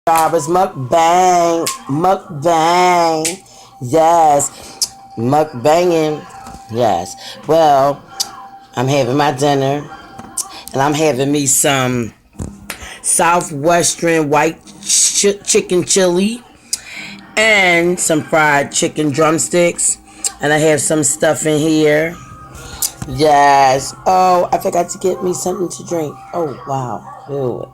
Robert's mukbang, mukbang, yes, mukbanging, yes. Well, I'm having my dinner, and I'm having me some southwestern white chicken chili and some fried chicken drumsticks, and I have some stuff in here. Yes. Oh, I forgot to get me something to drink. Oh wow. Ew,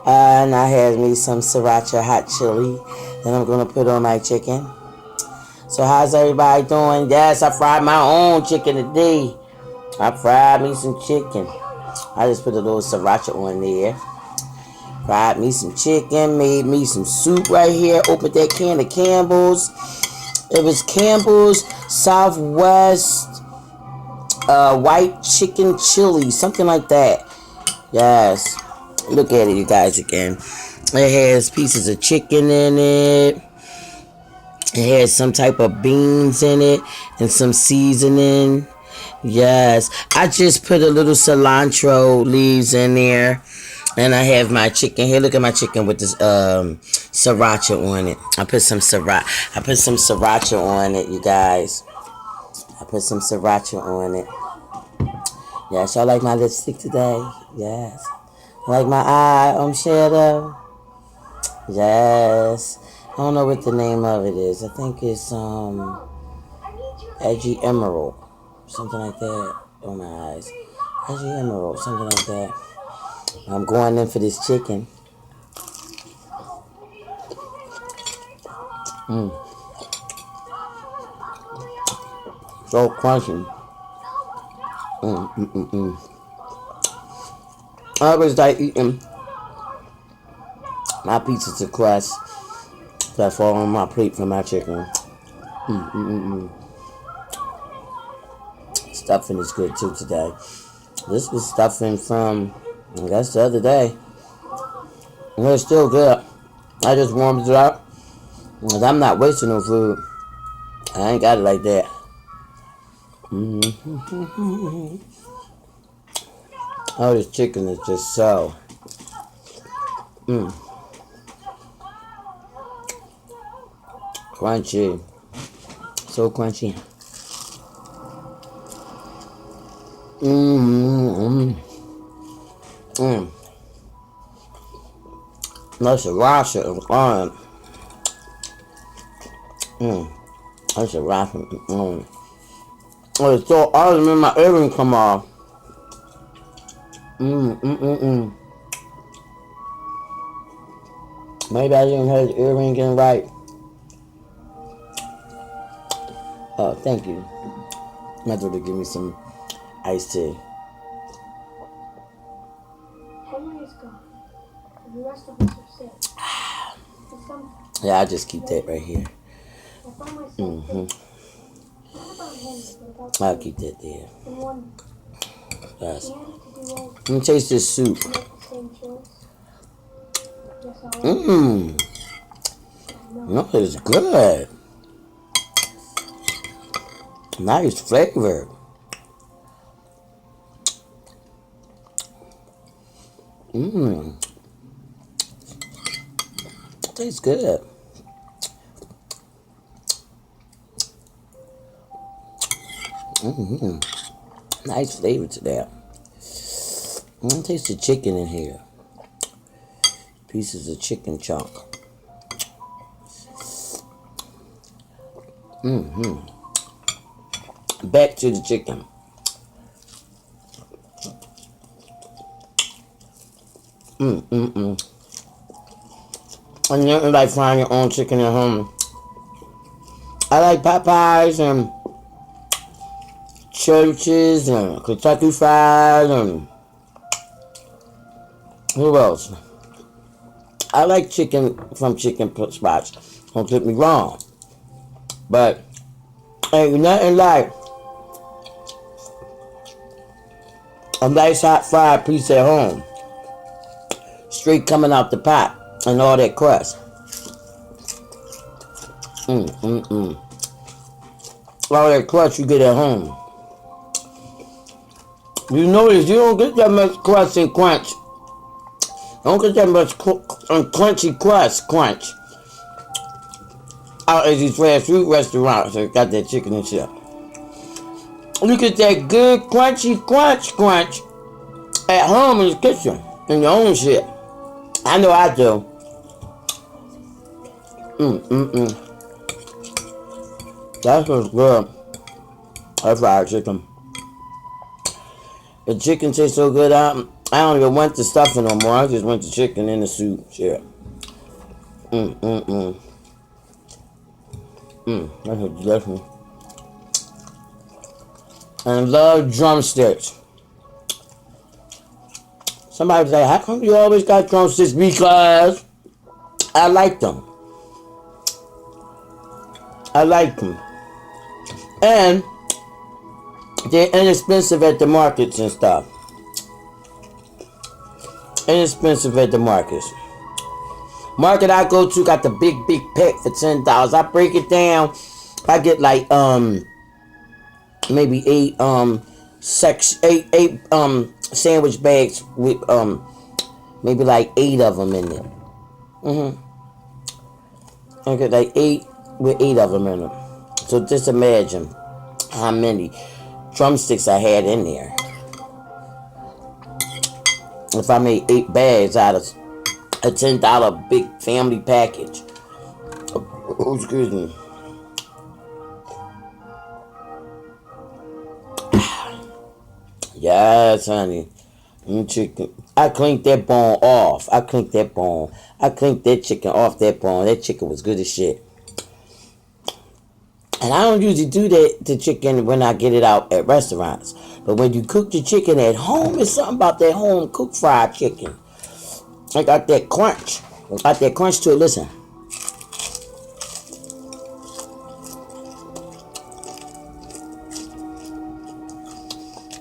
and I had me some sriracha hot chili that I'm gonna put on my chicken. So how's everybody doing? Yes, I fried my own chicken today. I fried me some chicken. I just put a little sriracha on there. Fried me some chicken, made me some soup right here. Opened that can of Campbell's. It was Campbell's Southwest white chicken chili, something like that. Yes. Look at it, you guys, again. It has pieces of chicken in it. It has some type of beans in it and some seasoning. Yes. I just put a little cilantro leaves in there. And I have my chicken here. Look at my chicken with this sriracha on it. I put some sriracha on it, you guys. I put some sriracha on it. Yes, y'all like my lipstick today? Yes. Like my eye, shadow. Yes. I don't know what the name of it is. I think it's Edgy Emerald. Something like that on my eyes. Edgy Emerald, something like that. I'm going in for this chicken. So crunchy. I always like eating my pieces of crust that fall on my plate from my chicken. Stuffing is good too today. This was stuffing from, I guess, the other day. And it's still good. I just warmed it up. Because I'm not wasting no food. I ain't got it like that. Oh, this chicken is just so crunchy. So crunchy. That's a rasher of on. That's a rasher. Oh, it's so awesome. My earring come off. Maybe I didn't have the earring in right. Oh, thank you. My daughter give me some iced tea. Henry's gone. The rest of us are sick. Yeah, I'll just keep that right here. I found myself sick. Not about Henry, but about I'll keep that there. in one. Yes. We had to do all Let me taste this soup. make the same choice. Yes, I will. No, it's good. Nice flavor. Tastes good. Nice flavor to that. Taste the chicken in here. Pieces of chicken chunk. Back to the chicken. And nothing like frying your own chicken at home. I like Popeyes and Churches and Kentucky Fried and who else? I like chicken from chicken spots. Don't get me wrong. But ain't nothing like a nice hot fried piece at home. Straight coming out the pot and all that crust. All that crust you get at home. You notice you don't get that much crust and crunch Don't get that much crunchy crunch out at these fast food restaurants that got that chicken and shit. You get that good crunchy crunch at home in the kitchen, in your own shit. I know I do. That's what's good. That's fried chicken. The chicken tastes so good, I don't even want the stuffing no more. I just want the chicken in the soup. Shit. That's a delicious. And I love drumsticks. Somebody was like, how come you always got drumsticks? Because I like them. I like them. And they're inexpensive at the markets and stuff. Inexpensive at the markets. Market I go to got the big pack for $10. I break it down. I get like maybe eight sandwich bags with maybe like 8 of them in there. I get like 8 with 8 of them in them. So just imagine how many drumsticks I had in there. If I made 8 bags out of a $10 big family package. Oh, excuse me. Yes, honey. Chicken. I cleaned that bone off. I cleaned that chicken off that bone. That chicken was good as shit. And I don't usually do that to chicken when I get it out at restaurants. But when you cook the chicken at home, it's something about that home cooked fried chicken. I got that crunch. Got that crunch to it. Listen.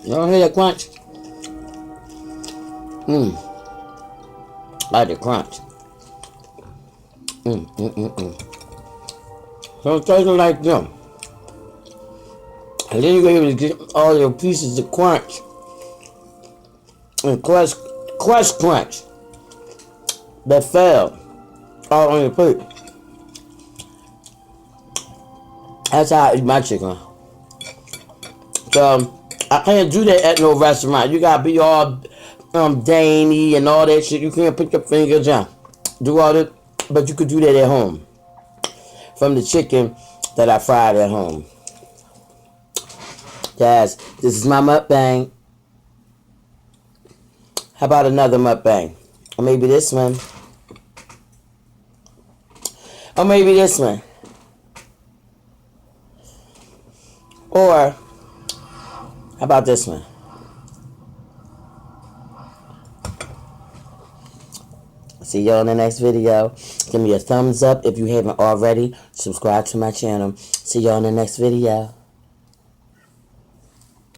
You don't hear that crunch? Like the crunch. So it tastes like them. And then you're able to get all your pieces of crunch. And crunch that fell all on your plate. That's how I eat my chicken. So I can't do that at no restaurant. You gotta be all dainty and all that shit. You can't put your fingers down. Do all that, but you could do that at home. From the chicken that I fried at home. Guys, this is my mukbang. How about another mukbang? Or maybe this one. Or maybe this one. Or how about this one? See y'all in the next video. Give me a thumbs up if you haven't already. Subscribe to my channel. See y'all in the next video.